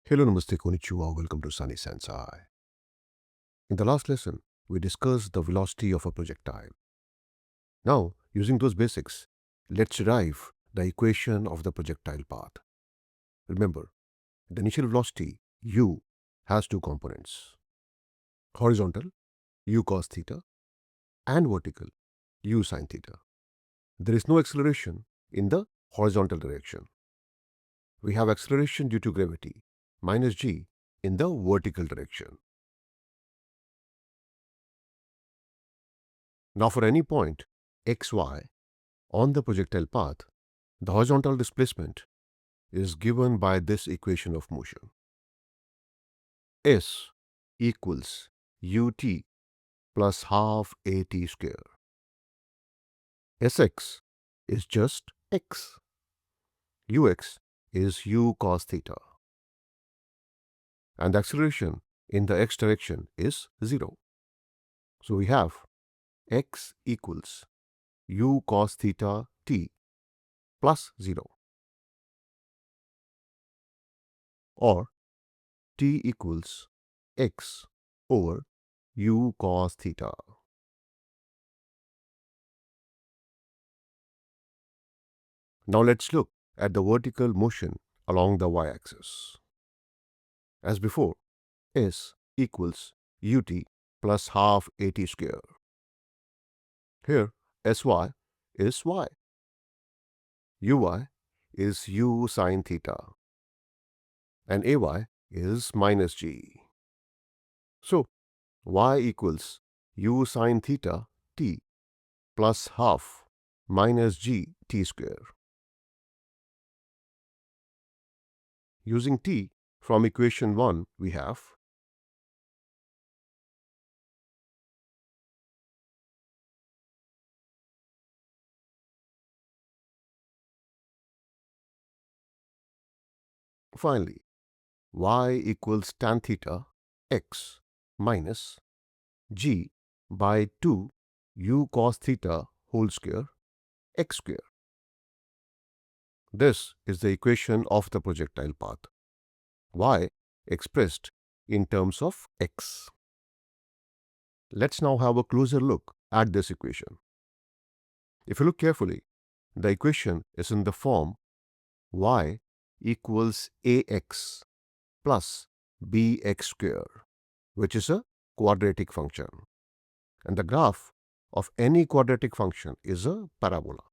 Hello, Namaste, Konnichiwa, welcome to Sunny Sensei. In the last lesson, we discussed the velocity of a projectile. Now, using those basics, let's derive the equation of the projectile path. Remember, the initial velocity, u, has two components. Horizontal, u cos theta, and vertical, u sin theta. There is no acceleration in the horizontal direction. We have acceleration due to gravity, minus g, in the vertical direction. Now for any point xy on the projectile path, the horizontal displacement is given by this equation of motion. S equals ut plus half at square. Sx is just x. Ux is u cos theta. And the acceleration in the x direction is 0. So we have x equals u cos theta t plus 0, or t equals x over u cos theta. Now let's look at the vertical motion along the y-axis. As before, S equals ut plus half at square. Here, Sy is y. Uy is u sin theta. And Ay is minus g. So, y equals u sin theta t plus half minus g t square. Using t from equation 1, we have finally y equals tan theta x minus g by 2 u cos theta whole square x square. This is the equation of the projectile path, y expressed in terms of x. Let's now have a closer look at this equation. If you look carefully, the equation is in the form y equals ax plus bx square, which is a quadratic function. And the graph of any quadratic function is a parabola.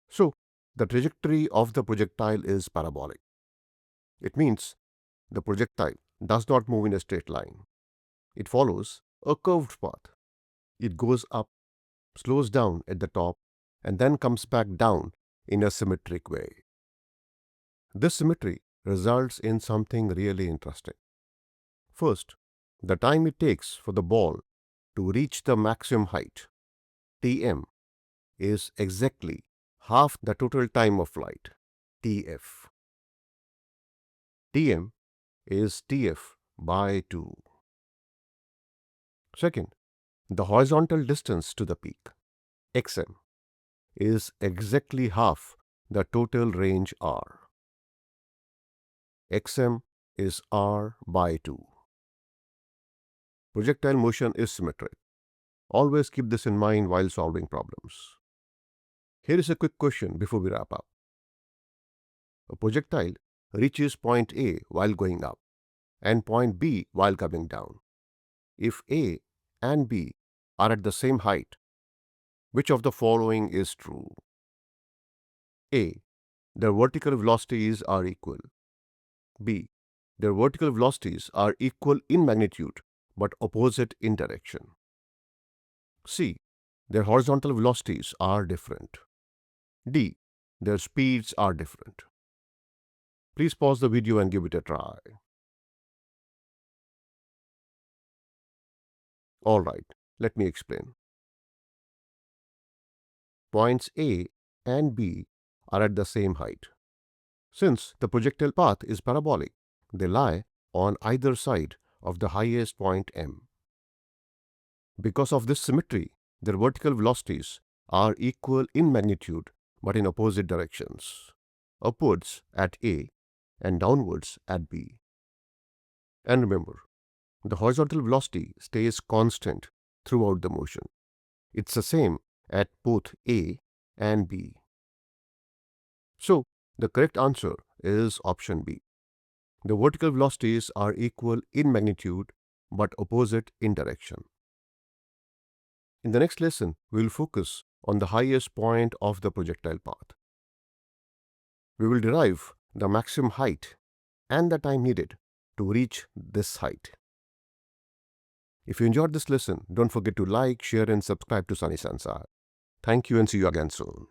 So, the trajectory of the projectile is parabolic. It means the projectile does not move in a straight line. It follows a curved path. It goes up, slows down at the top, and then comes back down in a symmetric way. This symmetry results in something really interesting. First, the time it takes for the ball to reach the maximum height, Tm, is exactly half the total time of flight, Tf. Tm is Tf by 2. Second, the horizontal distance to the peak, xm, is exactly half the total range r. Xm is r by 2. Projectile motion is symmetric. Always keep this in mind while solving problems. Here is a quick question before we wrap up. A projectile reaches point A while going up and point B while coming down. If A and B are at the same height, which of the following is true? A. Their vertical velocities are equal. B. Their vertical velocities are equal in magnitude but opposite in direction. C. Their horizontal velocities are different. D. Their speeds are different. Please pause the video and give it a try. Alright, let me explain. Points A and B are at the same height. Since the projectile path is parabolic, they lie on either side of the highest point M. Because of this symmetry, their vertical velocities are equal in magnitude but in opposite directions. Upwards at A and downwards at B. And remember, the horizontal velocity stays constant throughout the motion. It's the same at both A and B. So, the correct answer is option B. The vertical velocities are equal in magnitude but opposite in direction. In the next lesson, we will focus on the highest point of the projectile path. We will derive the maximum height and the time needed to reach this height. If you enjoyed this lesson, don't forget to like, share and subscribe to Sunny Sensei. Thank you and see you again soon.